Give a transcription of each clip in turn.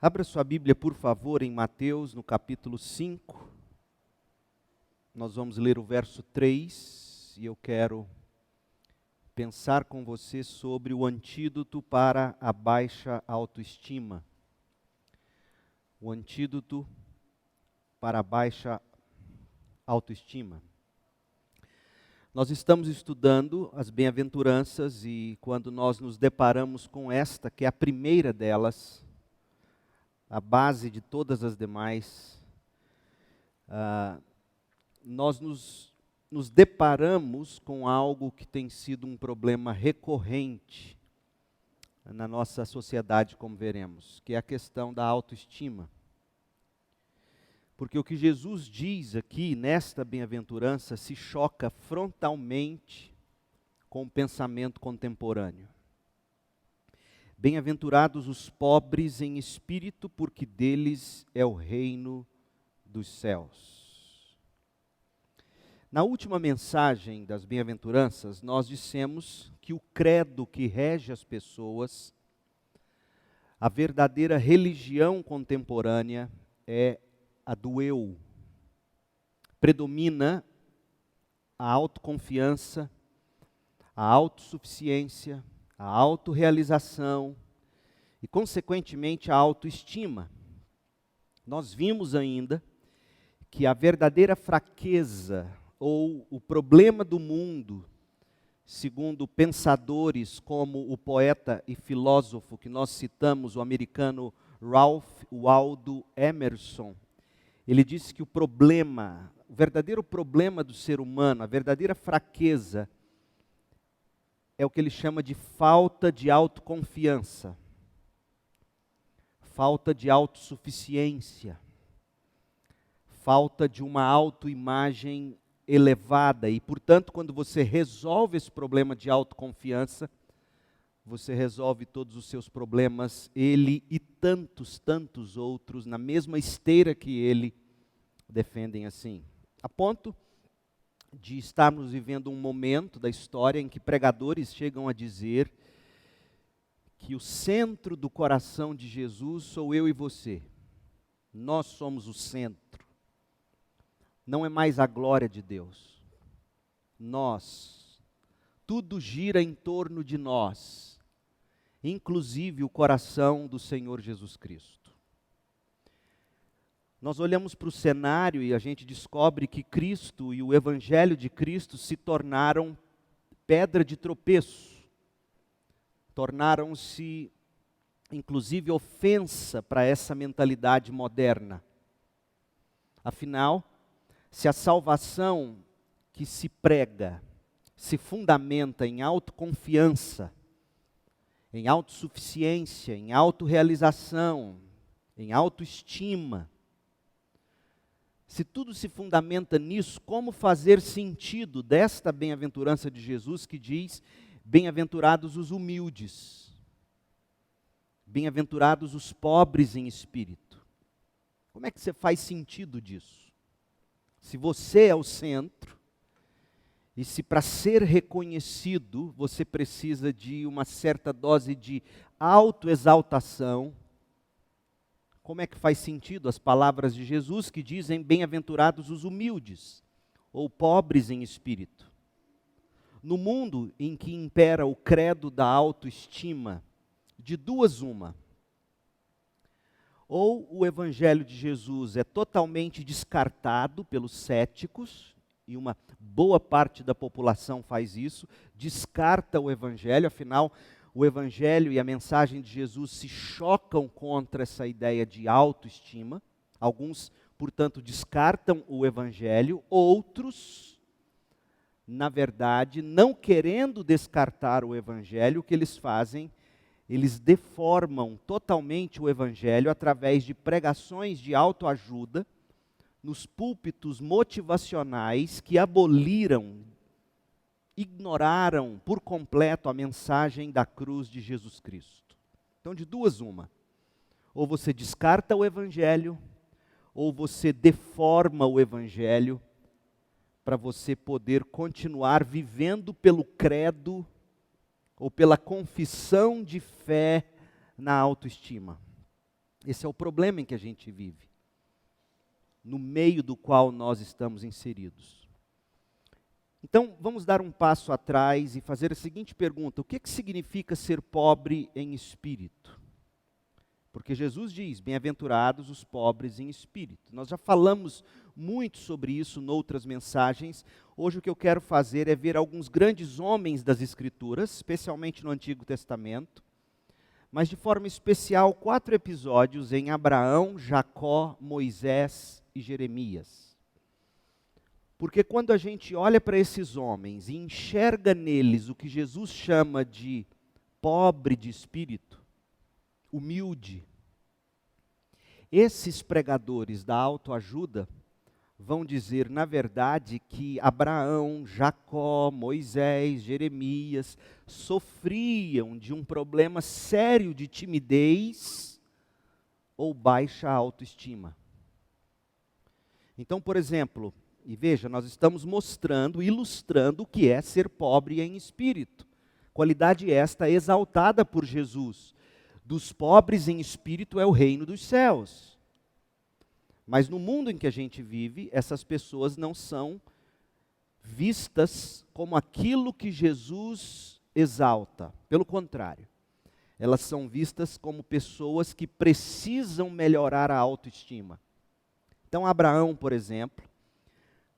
Abra sua Bíblia, por favor, em Mateus, no capítulo 5. Nós vamos ler o verso 3 e eu quero pensar com você sobre o antídoto para a baixa autoestima. O antídoto para a baixa autoestima. Nós estamos estudando as bem-aventuranças e quando nós nos deparamos com esta, que é a primeira delas, a base de todas as demais, nós nos deparamos com algo que tem sido um problema recorrente na nossa sociedade, como veremos, que é a questão da autoestima. Porque o que Jesus diz aqui, nesta bem-aventurança, se choca frontalmente com o pensamento contemporâneo. Bem-aventurados os pobres em espírito, porque deles é o reino dos céus. Na última mensagem das bem-aventuranças, nós dissemos que o credo que rege as pessoas, a verdadeira religião contemporânea, é a do eu. Predomina a autoconfiança, a autossuficiência, a autorrealização e, consequentemente, a autoestima. Nós vimos ainda que a verdadeira fraqueza ou o problema do mundo, segundo pensadores como o poeta e filósofo que nós citamos, o americano Ralph Waldo Emerson, ele disse que o verdadeiro problema do ser humano, a verdadeira fraqueza, é o que ele chama de falta de autoconfiança, falta de autossuficiência, falta de uma autoimagem elevada. E, portanto, quando você resolve esse problema de autoconfiança, você resolve todos os seus problemas, ele e tantos outros, na mesma esteira que ele, defendem assim. A ponto de estarmos vivendo um momento da história em que pregadores chegam a dizer que o centro do coração de Jesus sou eu e você. Nós somos o centro. Não é mais a glória de Deus. Nós. Tudo gira em torno de nós, inclusive o coração do Senhor Jesus Cristo. Nós olhamos para o cenário e a gente descobre que Cristo e o Evangelho de Cristo se tornaram pedra de tropeço. Tornaram-se, inclusive, ofensa para essa mentalidade moderna. Afinal, se a salvação que se prega se fundamenta em autoconfiança, em autossuficiência, em autorrealização, em autoestima, se tudo se fundamenta nisso, como fazer sentido desta bem-aventurança de Jesus que diz: bem-aventurados os humildes, bem-aventurados os pobres em espírito? Como é que você faz sentido disso? Se você é o centro, e se para ser reconhecido você precisa de uma certa dose de autoexaltação, como é que faz sentido as palavras de Jesus que dizem bem-aventurados os humildes, ou pobres em espírito? No mundo em que impera o credo da autoestima, de duas uma. Ou o Evangelho de Jesus é totalmente descartado pelos céticos, e uma boa parte da população faz isso, descarta o Evangelho, afinal, o Evangelho e a mensagem de Jesus se chocam contra essa ideia de autoestima. Alguns, portanto, descartam o Evangelho. Outros, na verdade, não querendo descartar o Evangelho, o que eles fazem? Eles deformam totalmente o Evangelho através de pregações de autoajuda nos púlpitos motivacionais que ignoraram por completo a mensagem da cruz de Jesus Cristo. Então, de duas uma. Ou você descarta o Evangelho, ou você deforma o Evangelho para você poder continuar vivendo pelo credo ou pela confissão de fé na autoestima. Esse é o problema em que a gente vive, no meio do qual nós estamos inseridos. Então, vamos dar um passo atrás e fazer a seguinte pergunta: o que significa ser pobre em espírito? Porque Jesus diz, bem-aventurados os pobres em espírito. Nós já falamos muito sobre isso em outras mensagens. Hoje o que eu quero fazer é ver alguns grandes homens das Escrituras, especialmente no Antigo Testamento, mas de forma especial 4 episódios em Abraão, Jacó, Moisés e Jeremias. Porque quando a gente olha para esses homens e enxerga neles o que Jesus chama de pobre de espírito, humilde, esses pregadores da autoajuda vão dizer, na verdade, que Abraão, Jacó, Moisés, Jeremias sofriam de um problema sério de timidez ou baixa autoestima. Então, por exemplo, e veja, nós estamos mostrando, ilustrando o que é ser pobre em espírito. Qualidade esta exaltada por Jesus. Dos pobres em espírito é o reino dos céus. Mas no mundo em que a gente vive, essas pessoas não são vistas como aquilo que Jesus exalta. Pelo contrário, elas são vistas como pessoas que precisam melhorar a autoestima. Então, Abraão, por exemplo,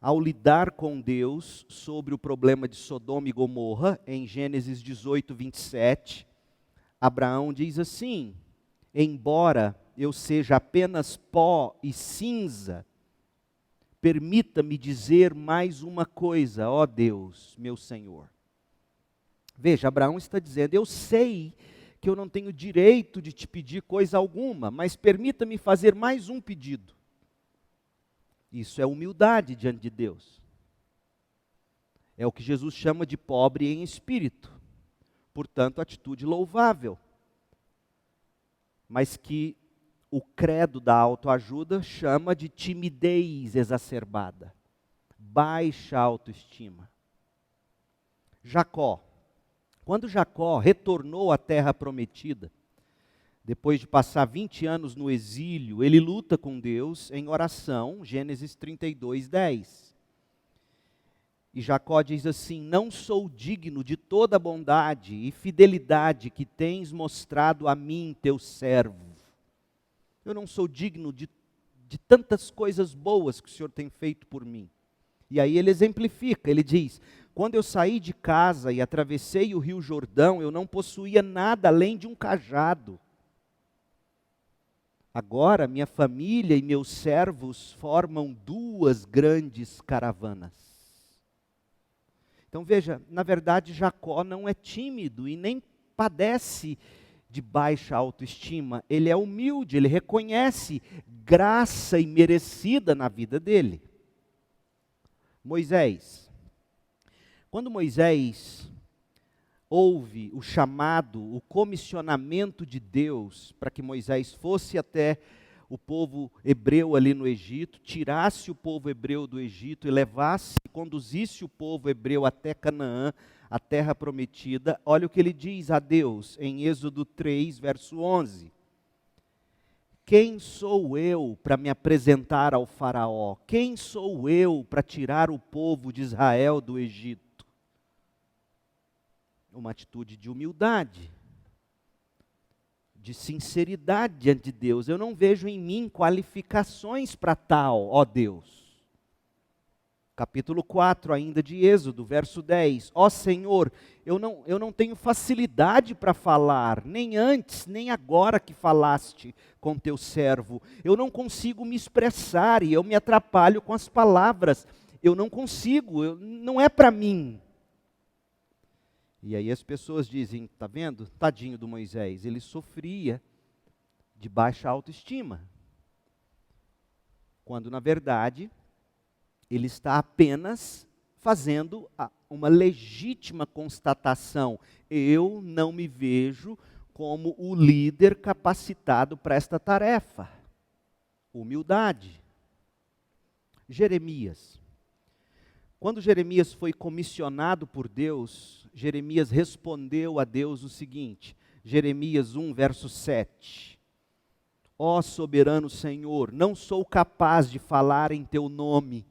ao lidar com Deus sobre o problema de Sodoma e Gomorra, em Gênesis 18, 27, Abraão diz assim: embora eu seja apenas pó e cinza, permita-me dizer mais uma coisa, ó Deus, meu Senhor. Veja, Abraão está dizendo, eu sei que eu não tenho direito de te pedir coisa alguma, mas permita-me fazer mais um pedido. Isso é humildade diante de Deus. É o que Jesus chama de pobre em espírito. Portanto, atitude louvável. Mas que o credo da autoajuda chama de timidez exacerbada. Baixa autoestima. Jacó. Quando Jacó retornou à terra prometida, depois de passar 20 anos no exílio, ele luta com Deus em oração, Gênesis 32, 10. E Jacó diz assim, não sou digno de toda a bondade e fidelidade que tens mostrado a mim, teu servo. Eu não sou digno de tantas coisas boas que o Senhor tem feito por mim. E aí ele exemplifica, ele diz, quando eu saí de casa e atravessei o rio Jordão, eu não possuía nada além de um cajado. Agora minha família e meus servos formam 2 grandes caravanas. Então veja, na verdade Jacó não é tímido e nem padece de baixa autoestima. Ele é humilde, ele reconhece graça imerecida na vida dele. Moisés. Quando Moisés ouve o chamado, o comissionamento de Deus para que Moisés fosse até o povo hebreu ali no Egito, tirasse o povo hebreu do Egito e levasse, conduzisse o povo hebreu até Canaã, a terra prometida, olha o que ele diz a Deus em Êxodo 3, verso 11. Quem sou eu para me apresentar ao faraó? Quem sou eu para tirar o povo de Israel do Egito? Uma atitude de humildade, de sinceridade diante de Deus. Eu não vejo em mim qualificações para tal, ó Deus. Capítulo 4 ainda de Êxodo, verso 10. Ó Senhor, eu não tenho facilidade para falar, nem antes, nem agora que falaste com teu servo. Eu não consigo me expressar e eu me atrapalho com as palavras. Eu não consigo, não é para mim. E aí as pessoas dizem, está vendo? Tadinho do Moisés, ele sofria de baixa autoestima. Quando na verdade, ele está apenas fazendo uma legítima constatação. Eu não me vejo como o líder capacitado para esta tarefa. Humildade. Jeremias. Quando Jeremias foi comissionado por Deus, Jeremias respondeu a Deus o seguinte, Jeremias 1, verso 7. Ó soberano Senhor, não sou capaz de falar em teu nome.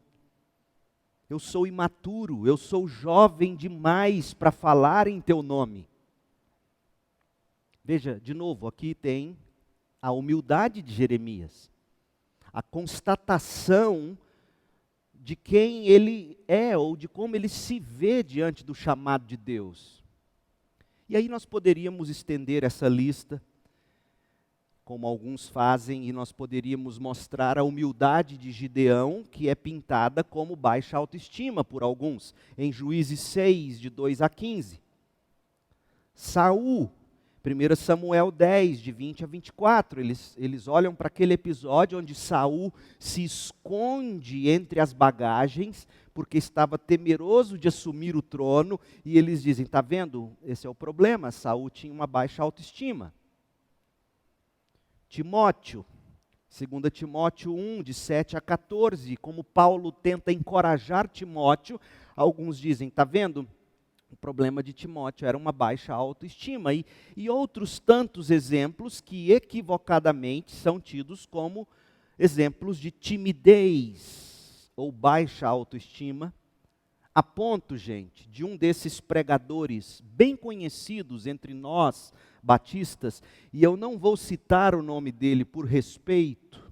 Eu sou imaturo, eu sou jovem demais para falar em teu nome. Veja, de novo, aqui tem a humildade de Jeremias, a constatação de quem ele é ou de como ele se vê diante do chamado de Deus. E aí nós poderíamos estender essa lista, como alguns fazem, e nós poderíamos mostrar a humildade de Gideão, que é pintada como baixa autoestima por alguns, em Juízes 6, de 2 a 15. Saul, 1 Samuel 10, de 20 a 24, eles olham para aquele episódio onde Saul se esconde entre as bagagens, porque estava temeroso de assumir o trono, e eles dizem, está vendo, esse é o problema, Saul tinha uma baixa autoestima. Timóteo, 2 Timóteo 1, de 7 a 14, como Paulo tenta encorajar Timóteo, alguns dizem, está vendo? O problema de Timóteo era uma baixa autoestima, e outros tantos exemplos que equivocadamente são tidos como exemplos de timidez ou baixa autoestima, a ponto, gente, de um desses pregadores bem conhecidos entre nós, batistas, e eu não vou citar o nome dele por respeito.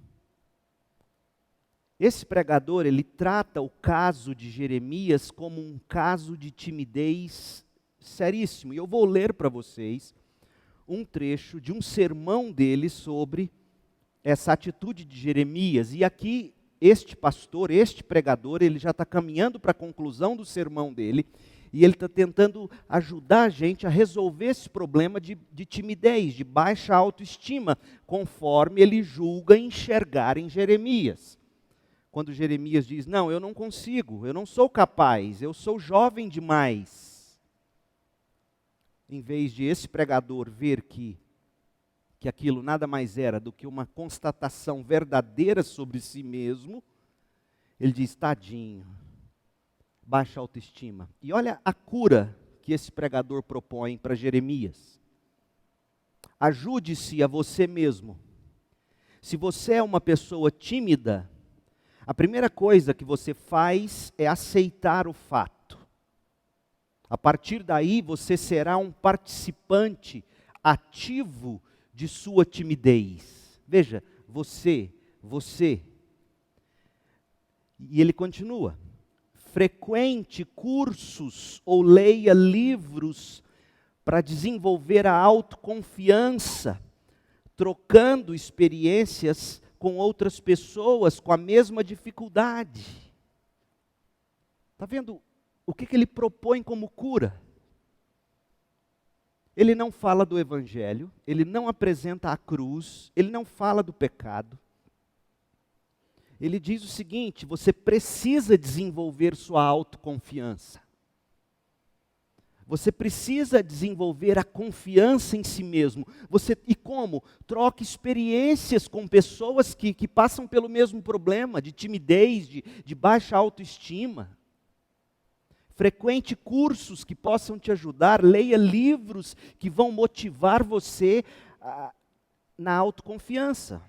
Esse pregador, ele trata o caso de Jeremias como um caso de timidez seríssimo. E eu vou ler para vocês um trecho de um sermão dele sobre essa atitude de Jeremias. E aqui, este pastor, este pregador, ele já está caminhando para a conclusão do sermão dele, e ele está tentando ajudar a gente a resolver esse problema de timidez, de baixa autoestima, conforme ele julga enxergar em Jeremias. Quando Jeremias diz, não, eu não consigo, eu não sou capaz, eu sou jovem demais. Em vez de esse pregador ver que aquilo nada mais era do que uma constatação verdadeira sobre si mesmo, ele diz, tadinho, baixa autoestima. E olha a cura que esse pregador propõe para Jeremias. Ajude-se a você mesmo. Se você é uma pessoa tímida, a primeira coisa que você faz é aceitar o fato. A partir daí, você será um participante ativo de sua timidez. Veja, você. E ele continua. Frequente cursos ou leia livros para desenvolver a autoconfiança, trocando experiências com outras pessoas com a mesma dificuldade. Está vendo o que ele propõe como cura? Ele não fala do Evangelho, ele não apresenta a cruz, ele não fala do pecado. Ele diz o seguinte, você precisa desenvolver sua autoconfiança. Você precisa desenvolver a confiança em si mesmo. E como? Troque experiências com pessoas que passam pelo mesmo problema, de timidez, de baixa autoestima. Frequente cursos que possam te ajudar, leia livros que vão motivar você na autoconfiança.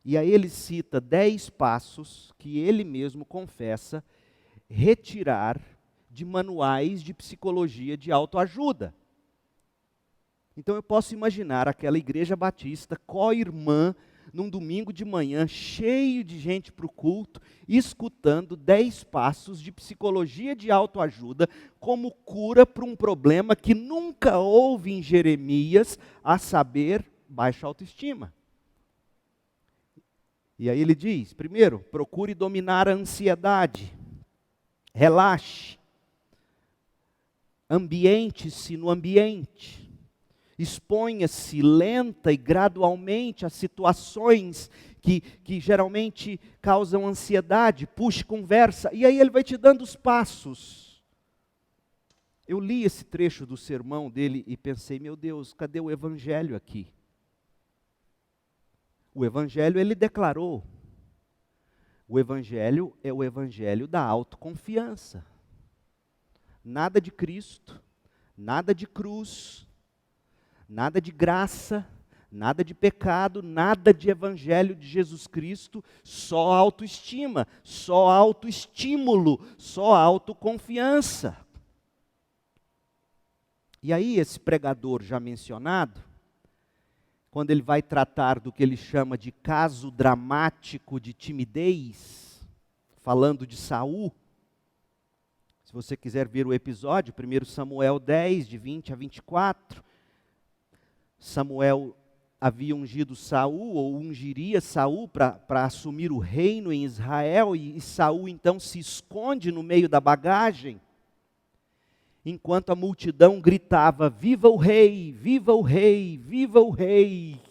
E aí ele cita 10 passos que ele mesmo confessa retirar de manuais de psicologia de autoajuda. Então eu posso imaginar aquela igreja batista, co-irmã, num domingo de manhã, cheio de gente para o culto, escutando 10 passos de psicologia de autoajuda como cura para um problema que nunca houve em Jeremias, a saber, baixa autoestima. E aí ele diz, primeiro, procure dominar a ansiedade, relaxe, ambiente-se no ambiente, exponha-se lenta e gradualmente a situações que geralmente causam ansiedade, puxe conversa, e aí ele vai te dando os passos. Eu li esse trecho do sermão dele e pensei, meu Deus, cadê o Evangelho aqui? O Evangelho ele declarou. O Evangelho é o Evangelho da autoconfiança. Nada de Cristo, nada de cruz, nada de graça, Nada de pecado, nada de evangelho de Jesus Cristo, só autoestima, só autoestímulo, só autoconfiança. E aí esse pregador já mencionado, quando ele vai tratar do que ele chama de caso dramático de timidez, falando de Saul, se você quiser ver o episódio, 1 Samuel 10, de 20 a 24, Samuel havia ungido Saul, ou ungiria Saul para assumir o reino em Israel, e Saul então se esconde no meio da bagagem, enquanto a multidão gritava, viva o rei, viva o rei, viva o rei.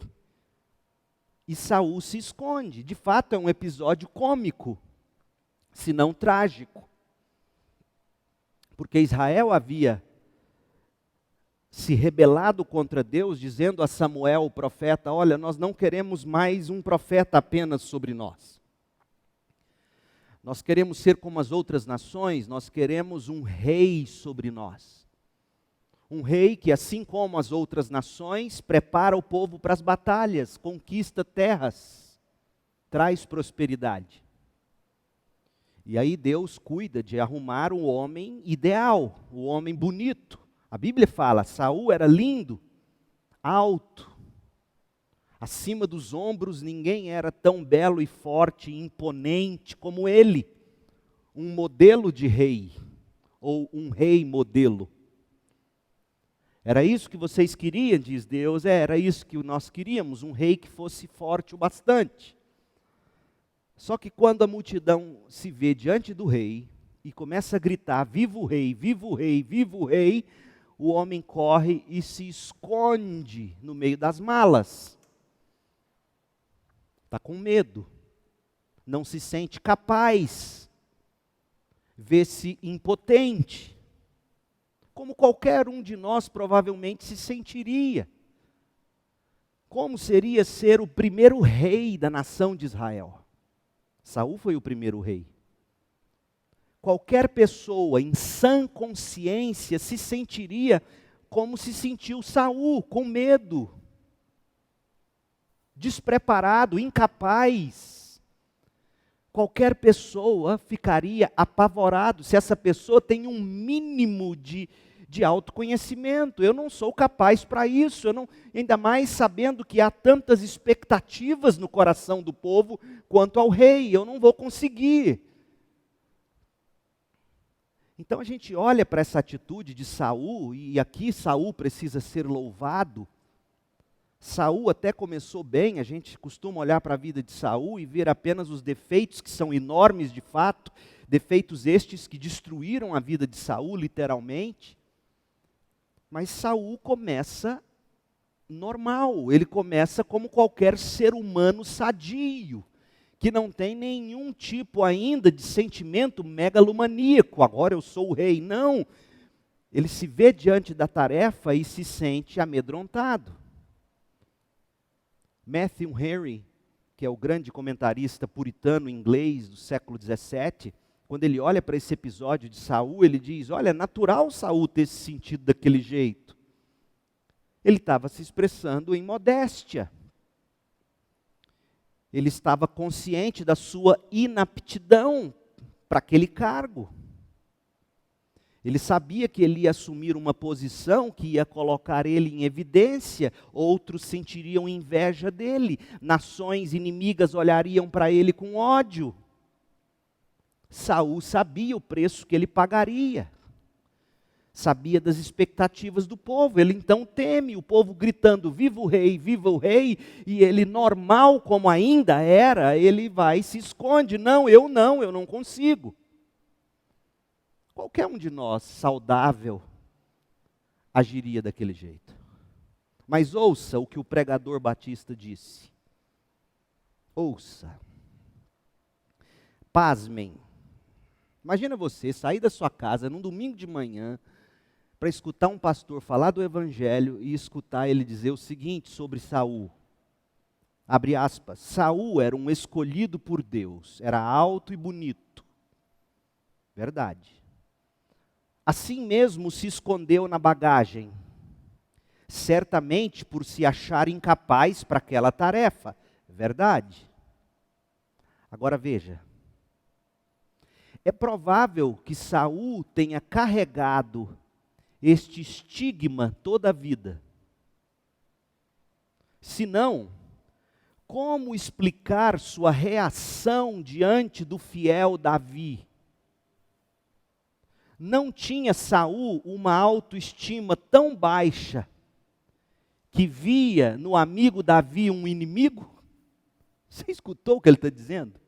E Saul se esconde. De fato é um episódio cômico, se não trágico. Porque Israel havia se rebelado contra Deus, dizendo a Samuel, o profeta, olha, nós não queremos mais um profeta apenas sobre nós. Nós queremos ser como as outras nações, nós queremos um rei sobre nós. Um rei que, assim como as outras nações, prepara o povo para as batalhas, conquista terras, traz prosperidade. E aí Deus cuida de arrumar o homem ideal, o homem bonito. A Bíblia fala, Saul era lindo, alto, acima dos ombros ninguém era tão belo e forte e imponente como ele. Um modelo de rei, ou um rei modelo. Era isso que vocês queriam, diz Deus, era isso que nós queríamos, um rei que fosse forte o bastante. Só que quando a multidão se vê diante do rei e começa a gritar, viva o rei, viva o rei, viva o rei, o homem corre e se esconde no meio das malas. Está com medo, não se sente capaz, vê-se impotente, como qualquer um de nós provavelmente se sentiria. Como seria ser o primeiro rei da nação de Israel? Saul foi o primeiro rei. Qualquer pessoa em sã consciência se sentiria como se sentiu Saul, com medo, despreparado, incapaz. Qualquer pessoa ficaria apavorado se essa pessoa tem um mínimo de autoconhecimento. Eu não sou capaz para isso, ainda mais sabendo que há tantas expectativas no coração do povo quanto ao rei, eu não vou conseguir. Então a gente olha para essa atitude de Saul, e aqui Saul precisa ser louvado. Saul até começou bem, a gente costuma olhar para a vida de Saul e ver apenas os defeitos que são enormes de fato, defeitos estes que destruíram a vida de Saul literalmente. Mas Saul começa normal, ele começa como qualquer ser humano sadio, que não tem nenhum tipo ainda de sentimento megalomaníaco, agora eu sou o rei. Não, ele se vê diante da tarefa e se sente amedrontado. Matthew Henry, que é o grande comentarista puritano inglês do século XVII, quando ele olha para esse episódio de Saul, ele diz, olha, é natural Saul ter se sentido daquele jeito. Ele estava se expressando em modéstia. Ele estava consciente da sua inaptidão para aquele cargo. Ele sabia que ele ia assumir uma posição que ia colocar ele em evidência, outros sentiriam inveja dele, nações inimigas olhariam para ele com ódio. Saul sabia o preço que ele pagaria, sabia das expectativas do povo, ele então teme, o povo gritando, viva o rei, e ele normal como ainda era, ele vai e se esconde, não, eu não consigo. Qualquer um de nós, saudável, agiria daquele jeito. Mas ouça o que o pregador Batista disse. Ouça. Pasmem. Imagina você sair da sua casa num domingo de manhã para escutar um pastor falar do evangelho e escutar ele dizer o seguinte sobre Saul. Abre aspas. Saul era um escolhido por Deus, era alto e bonito. Verdade. Assim mesmo se escondeu na bagagem. certamente por se achar incapaz para aquela tarefa. Verdade. Agora veja, é provável que Saul tenha carregado este estigma toda a vida. Se não, como explicar sua reação diante do fiel Davi? Não tinha Saul uma autoestima tão baixa que via no amigo Davi um inimigo? Você escutou o que ele está dizendo?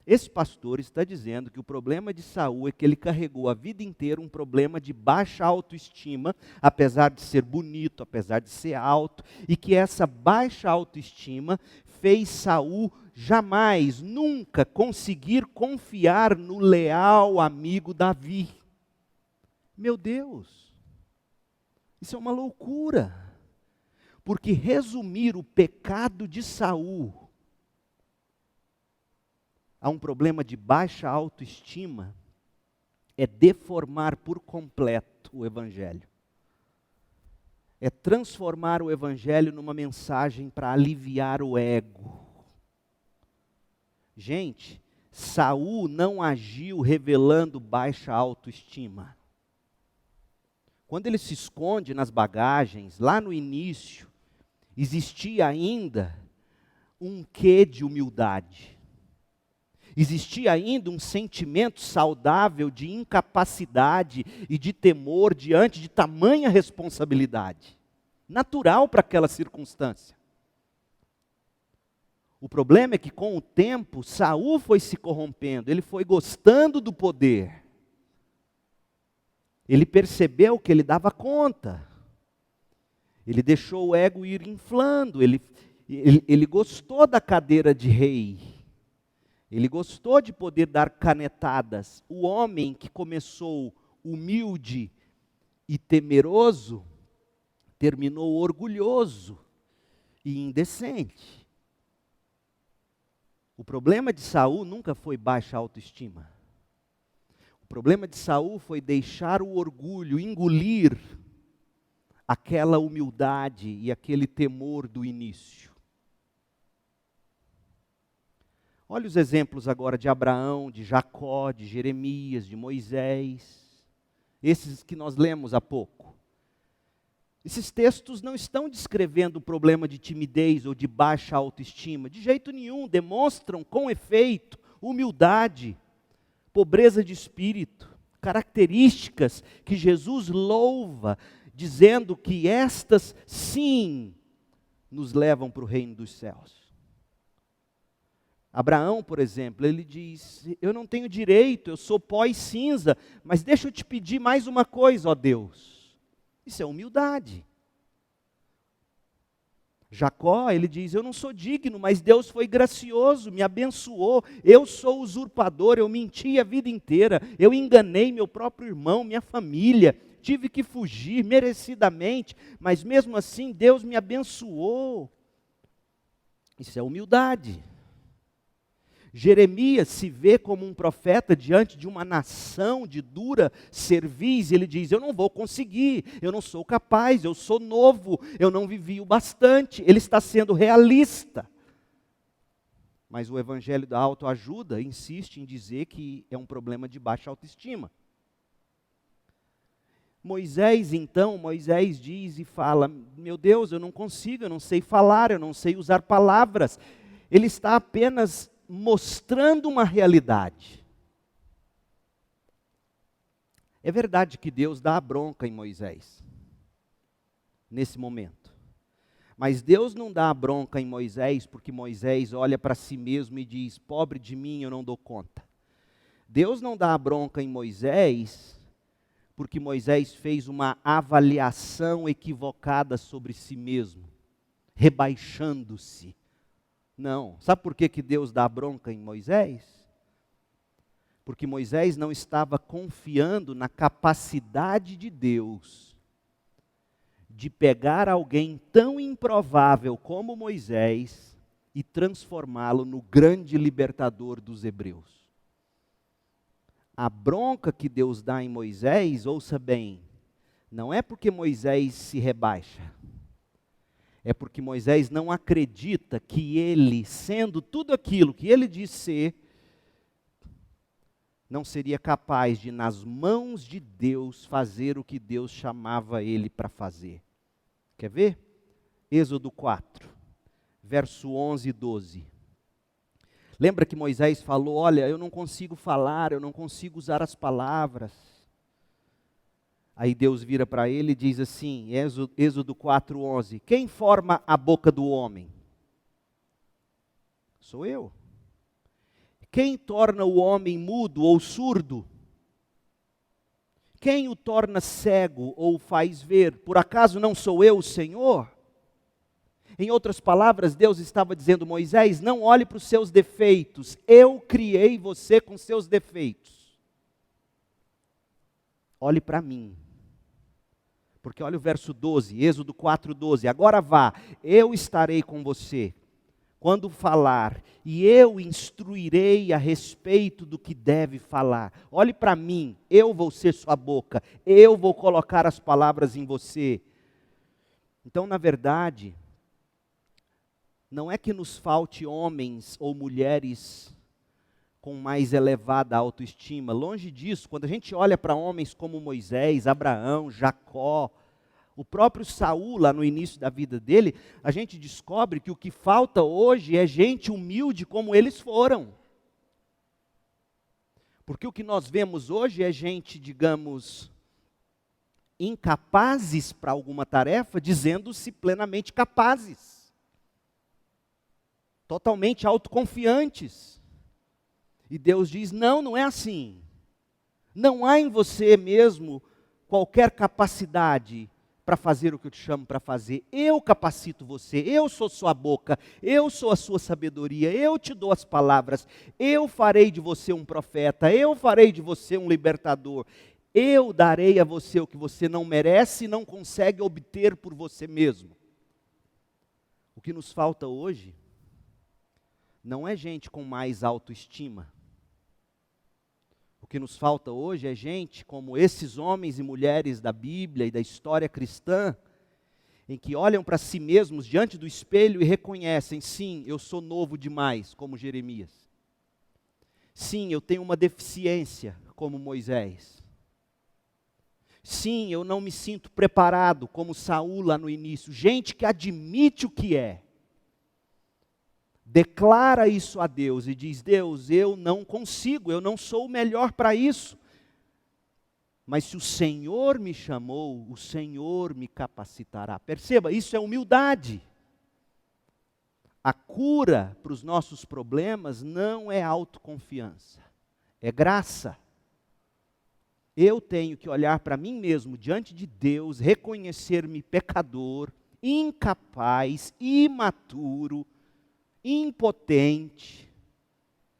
Esse pastor está dizendo que o problema de Saul é que ele carregou a vida inteira um problema de baixa autoestima, apesar de ser bonito, apesar de ser alto, e que essa baixa autoestima fez Saul jamais, nunca conseguir confiar no leal amigo Davi. Meu Deus, isso é uma loucura, porque resumir o pecado de Saul a um problema de baixa autoestima é deformar por completo o Evangelho. É transformar o Evangelho numa mensagem para aliviar o ego. Gente, Saul não agiu revelando baixa autoestima. Quando ele se esconde nas bagagens, lá no início, existia ainda um quê de humildade. Existia ainda um sentimento saudável de incapacidade e de temor diante de tamanha responsabilidade. Natural para aquela circunstância. O problema é que com o tempo, Saul foi se corrompendo, ele foi gostando do poder. Ele percebeu que ele dava conta. Ele deixou o ego ir inflando, ele gostou da cadeira de rei. Ele gostou de poder dar canetadas. O homem que começou humilde e temeroso, terminou orgulhoso e indecente. O problema de Saul nunca foi baixa autoestima. O problema de Saul foi deixar o orgulho engolir aquela humildade e aquele temor do início. Olha os exemplos agora de Abraão, de Jacó, de Jeremias, de Moisés, esses que nós lemos há pouco. Esses textos não estão descrevendo o problema de timidez ou de baixa autoestima, de jeito nenhum, demonstram com efeito humildade, pobreza de espírito, características que Jesus louva, dizendo que estas sim nos levam para o reino dos céus. Abraão, por exemplo, ele diz, eu não tenho direito, eu sou pó e cinza, mas deixa eu te pedir mais uma coisa, ó Deus. Isso é humildade. Jacó, ele diz, eu não sou digno, mas Deus foi gracioso, me abençoou, eu sou usurpador, eu menti a vida inteira, eu enganei meu próprio irmão, minha família, tive que fugir merecidamente, mas mesmo assim Deus me abençoou. Isso é humildade. Jeremias se vê como um profeta diante de uma nação de dura cerviz, e ele diz, eu não vou conseguir, eu não sou capaz, eu sou novo, eu não vivi o bastante. Ele está sendo realista. Mas o evangelho da autoajuda insiste em dizer que é um problema de baixa autoestima. Moisés diz e fala, meu Deus, eu não consigo, eu não sei falar, eu não sei usar palavras. Ele está apenas mostrando uma realidade. É verdade que Deus dá a bronca em Moisés, nesse momento. Mas Deus não dá a bronca em Moisés porque Moisés olha para si mesmo e diz, pobre de mim, eu não dou conta. Deus não dá a bronca em Moisés porque Moisés fez uma avaliação equivocada sobre si mesmo, rebaixando-se. Não. Sabe por que Deus dá bronca em Moisés? Porque Moisés não estava confiando na capacidade de Deus de pegar alguém tão improvável como Moisés e transformá-lo no grande libertador dos hebreus. A bronca que Deus dá em Moisés, ouça bem, Não é porque Moisés se rebaixa. É porque Moisés não acredita que ele, sendo tudo aquilo que ele diz ser, não seria capaz de, nas mãos de Deus, fazer o que Deus chamava ele para fazer. Quer ver? Êxodo 4, verso 11 e 12. Lembra que Moisés falou, olha, eu não consigo falar, eu não consigo usar as palavras. Aí Deus vira para ele e diz assim, Êxodo 4, 11. Quem forma a boca do homem? Sou eu. Quem torna o homem mudo ou surdo? Quem o torna cego ou o faz ver? Por acaso não sou eu o Senhor? Em outras palavras, Deus estava dizendo, Moisés, não olhe para os seus defeitos. Eu criei você com seus defeitos. Olhe para mim. Porque olha o verso 12, Êxodo 4, 12. Agora vá, eu estarei com você quando falar, e eu instruirei a respeito do que deve falar. Olhe para mim, eu vou ser sua boca, eu vou colocar as palavras em você. Então, na verdade, não é que nos falte homens ou mulheres com mais elevada autoestima. Longe disso, quando a gente olha para homens como Moisés, Abraão, Jacó, o próprio Saul, lá no início da vida dele, a gente descobre que o que falta hoje é gente humilde como eles foram. Porque o que nós vemos hoje é gente, digamos, incapazes para alguma tarefa, dizendo-se plenamente capazes. Totalmente autoconfiantes. E Deus diz, não, não é assim. Não há em você mesmo qualquer capacidade para fazer o que eu te chamo para fazer. Eu capacito você, eu sou sua boca, eu sou a sua sabedoria, eu te dou as palavras, eu farei de você um profeta, eu farei de você um libertador. Eu darei a você o que você não merece e não consegue obter por você mesmo. O que nos falta hoje não é gente com mais autoestima. O que nos falta hoje é gente como esses homens e mulheres da Bíblia e da história cristã, em que olham para si mesmos diante do espelho e reconhecem, sim, eu sou novo demais, como Jeremias. Sim, eu tenho uma deficiência, como Moisés. Sim, eu não me sinto preparado, como Saul lá no início. Gente que admite o que é. Declara isso a Deus e diz, Deus, eu não consigo, eu não sou o melhor para isso. Mas se o Senhor me chamou, o Senhor me capacitará. Perceba, isso é humildade. A cura para os nossos problemas não é autoconfiança, é graça. Eu tenho que olhar para mim mesmo diante de Deus, reconhecer-me pecador, incapaz, imaturo, impotente,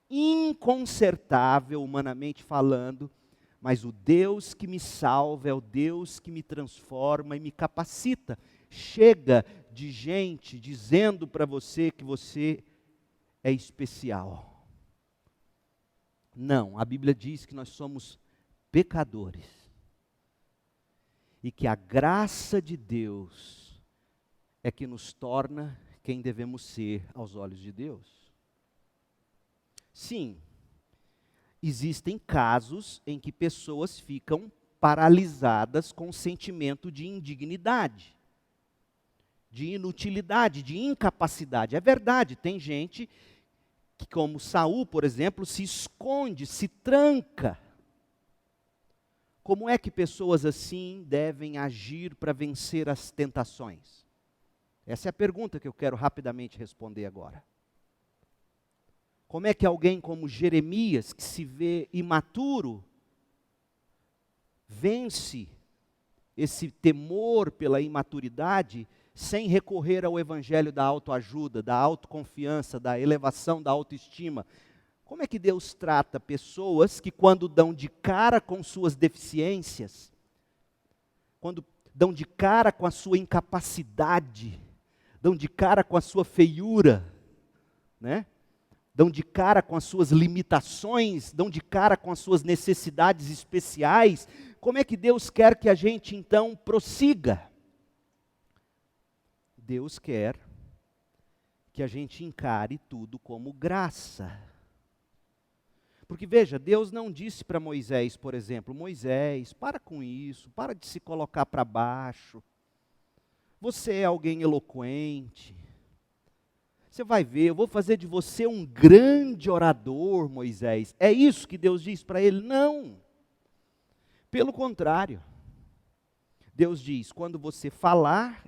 inconsertável, humanamente falando, mas o Deus que me salva é o Deus que me transforma e me capacita. Chega de gente dizendo para você que você é especial. Não, a Bíblia diz que nós somos pecadores e que a graça de Deus é que nos torna quem devemos ser aos olhos de Deus. Sim, existem casos em que pessoas ficam paralisadas com o sentimento de indignidade, de inutilidade, de incapacidade. É verdade, tem gente que, como Saul, por exemplo, se esconde, se tranca. Como é que pessoas assim devem agir para vencer as tentações? Essa é a pergunta que eu quero rapidamente responder agora. Como é que alguém como Jeremias, que se vê imaturo, vence esse temor pela imaturidade sem recorrer ao evangelho da autoajuda, da autoconfiança, da elevação da autoestima? Como é que Deus trata pessoas que, quando dão de cara com suas deficiências, quando dão de cara com a sua incapacidade, dão de cara com a sua feiura, né? dão de cara com as suas limitações, dão de cara com as suas necessidades especiais, como é que Deus quer que a gente então prossiga? Deus quer que a gente encare tudo como graça. Porque veja, Deus não disse para Moisés, por exemplo, Moisés, para com isso, para de se colocar para baixo. Você é alguém eloquente. Você vai ver, eu vou fazer de você um grande orador, Moisés. É isso que Deus diz para ele? Não. Pelo contrário. Deus diz, quando você falar,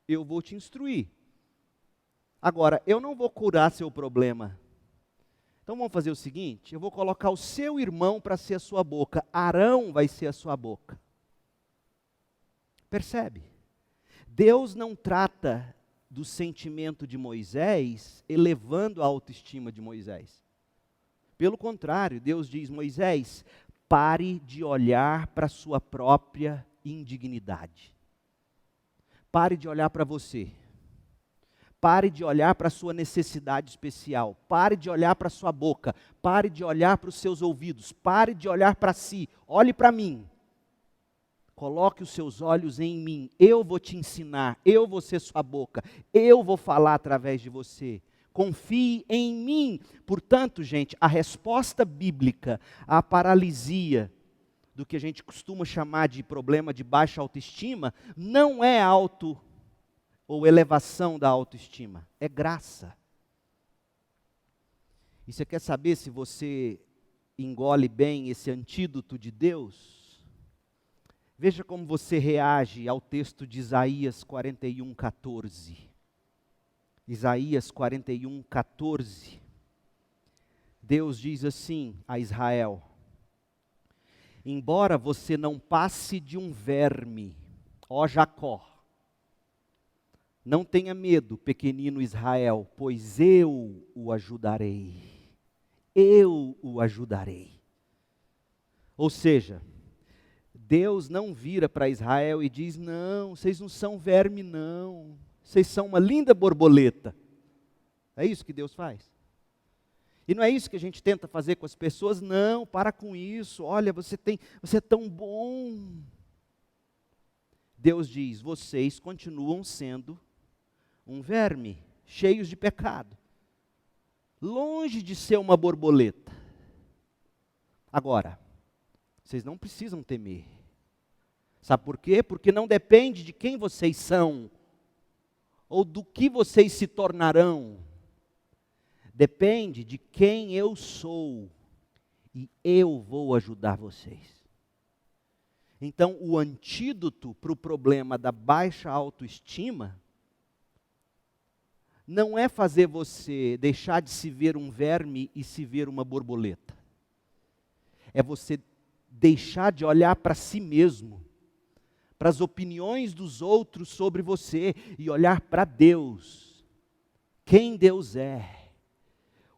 eu vou te instruir. Agora, eu não vou curar seu problema. Então vamos fazer o seguinte, eu vou colocar o seu irmão para ser a sua boca. Arão vai ser a sua boca. Percebe? Deus não trata do sentimento de Moisés elevando a autoestima de Moisés. Pelo contrário, Deus diz, Moisés, pare de olhar para a sua própria indignidade. Pare de olhar para você. Pare de olhar para a sua necessidade especial. Pare de olhar para a sua boca. Pare de olhar para os seus ouvidos. Pare de olhar para si. Olhe para mim. Coloque os seus olhos em mim. Eu vou te ensinar. Eu vou ser sua boca. Eu vou falar através de você. Confie em mim. Portanto, gente, a resposta bíblica à paralisia do que a gente costuma chamar de problema de baixa autoestima não é ou elevação da autoestima, é graça. E você quer saber se você engole bem esse antídoto de Deus? Veja como você reage ao texto de Isaías 41:14. Isaías 41:14. Deus diz assim a Israel: embora você não passe de um verme, ó Jacó, não tenha medo, pequenino Israel, pois eu o ajudarei. Eu o ajudarei. Ou seja, Deus não vira para Israel e diz, não, vocês não são verme não, vocês são uma linda borboleta. É isso que Deus faz? E não é isso que a gente tenta fazer com as pessoas, não, para com isso, olha, você é tão bom. Deus diz, vocês continuam sendo um verme, cheios de pecado, longe de ser uma borboleta. Agora, vocês não precisam temer. Sabe por quê? Porque não depende de quem vocês são, ou do que vocês se tornarão. Depende de quem eu sou, e eu vou ajudar vocês. Então, o antídoto para o problema da baixa autoestima não é fazer você deixar de se ver um verme e se ver uma borboleta. É você deixar de olhar para si mesmo, para as opiniões dos outros sobre você e olhar para Deus. Quem Deus é.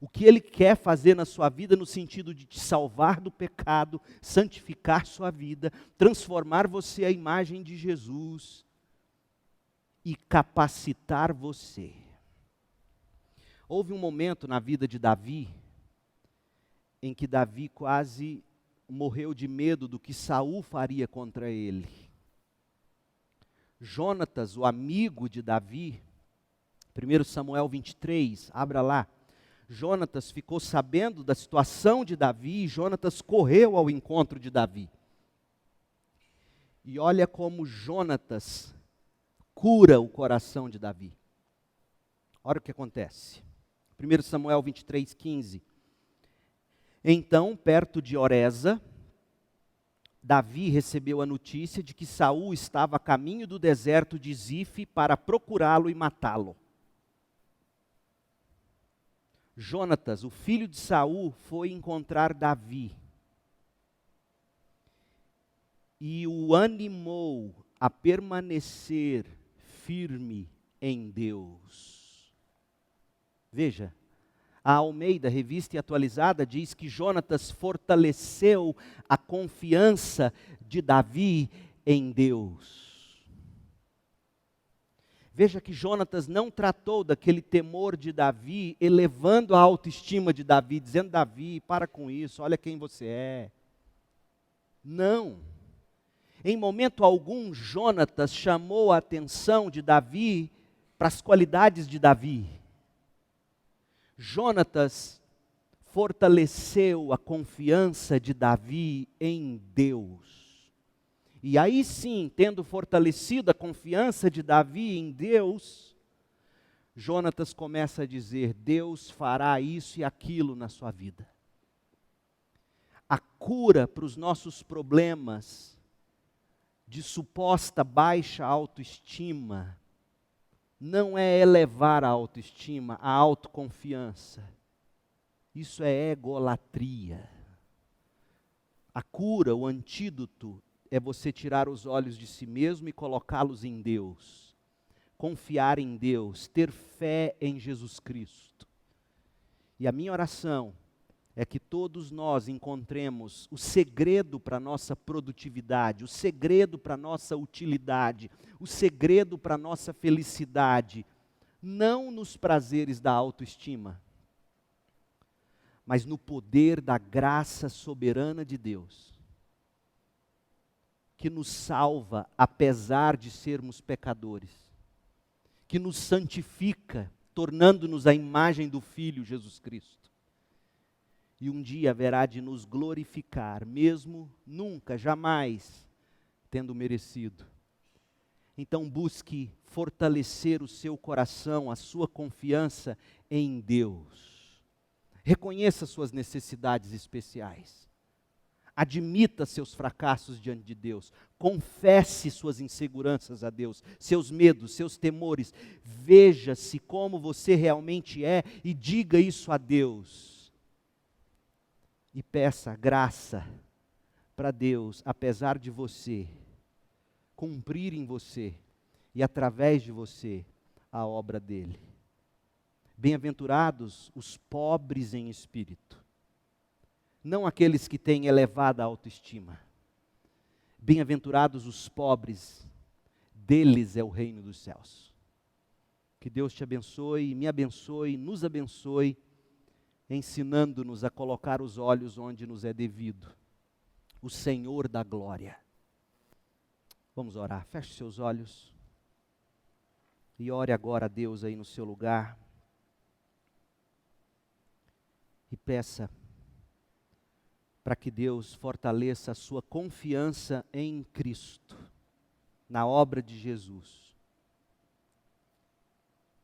O que Ele quer fazer na sua vida no sentido de te salvar do pecado, santificar sua vida, transformar você à imagem de Jesus e capacitar você. Houve um momento na vida de Davi, em que Davi quase morreu de medo do que Saul faria contra ele. Jonatas, o amigo de Davi, 1 Samuel 23, abra lá. Jonatas ficou sabendo da situação de Davi e Jonatas correu ao encontro de Davi. E olha como Jonatas cura o coração de Davi. Olha o que acontece. 1 Samuel 23:15. Então, perto de Oreza, Davi recebeu a notícia de que Saul estava a caminho do deserto de Zife para procurá-lo e matá-lo. Jonatas, o filho de Saul, foi encontrar Davi e o animou a permanecer firme em Deus. Veja, a Almeida, Revista e Atualizada, diz que Jonatas fortaleceu a confiança de Davi em Deus. Veja que Jonatas não tratou daquele temor de Davi, elevando a autoestima de Davi, dizendo: Davi, para com isso, olha quem você é. Não. Em momento algum, Jonatas chamou a atenção de Davi para as qualidades de Davi. Jonatas fortaleceu a confiança de Davi em Deus. E aí sim, tendo fortalecido a confiança de Davi em Deus, Jonatas começa a dizer: Deus fará isso e aquilo na sua vida. A cura para os nossos problemas de suposta baixa autoestima não é elevar a autoestima, a autoconfiança. Isso é egolatria. A cura, o antídoto, é você tirar os olhos de si mesmo e colocá-los em Deus. Confiar em Deus, ter fé em Jesus Cristo. E a minha oração é que todos nós encontremos o segredo para a nossa produtividade, o segredo para a nossa utilidade, o segredo para a nossa felicidade, não nos prazeres da autoestima, mas no poder da graça soberana de Deus, que nos salva apesar de sermos pecadores, que nos santifica, tornando-nos a imagem do Filho Jesus Cristo. E um dia haverá de nos glorificar, mesmo nunca, jamais, tendo merecido. Então busque fortalecer o seu coração, a sua confiança em Deus. Reconheça suas necessidades especiais. Admita seus fracassos diante de Deus. Confesse suas inseguranças a Deus, seus medos, seus temores. Veja-se como você realmente é e diga isso a Deus. E peça graça para Deus, apesar de você, cumprir em você e através de você a obra dele. Bem-aventurados os pobres em espírito. Não aqueles que têm elevada autoestima. Bem-aventurados os pobres, deles é o reino dos céus. Que Deus te abençoe, me abençoe, nos abençoe, ensinando-nos a colocar os olhos onde nos é devido. O Senhor da glória. Vamos orar, feche seus olhos e ore agora a Deus aí no seu lugar. E peça para que Deus fortaleça a sua confiança em Cristo, na obra de Jesus.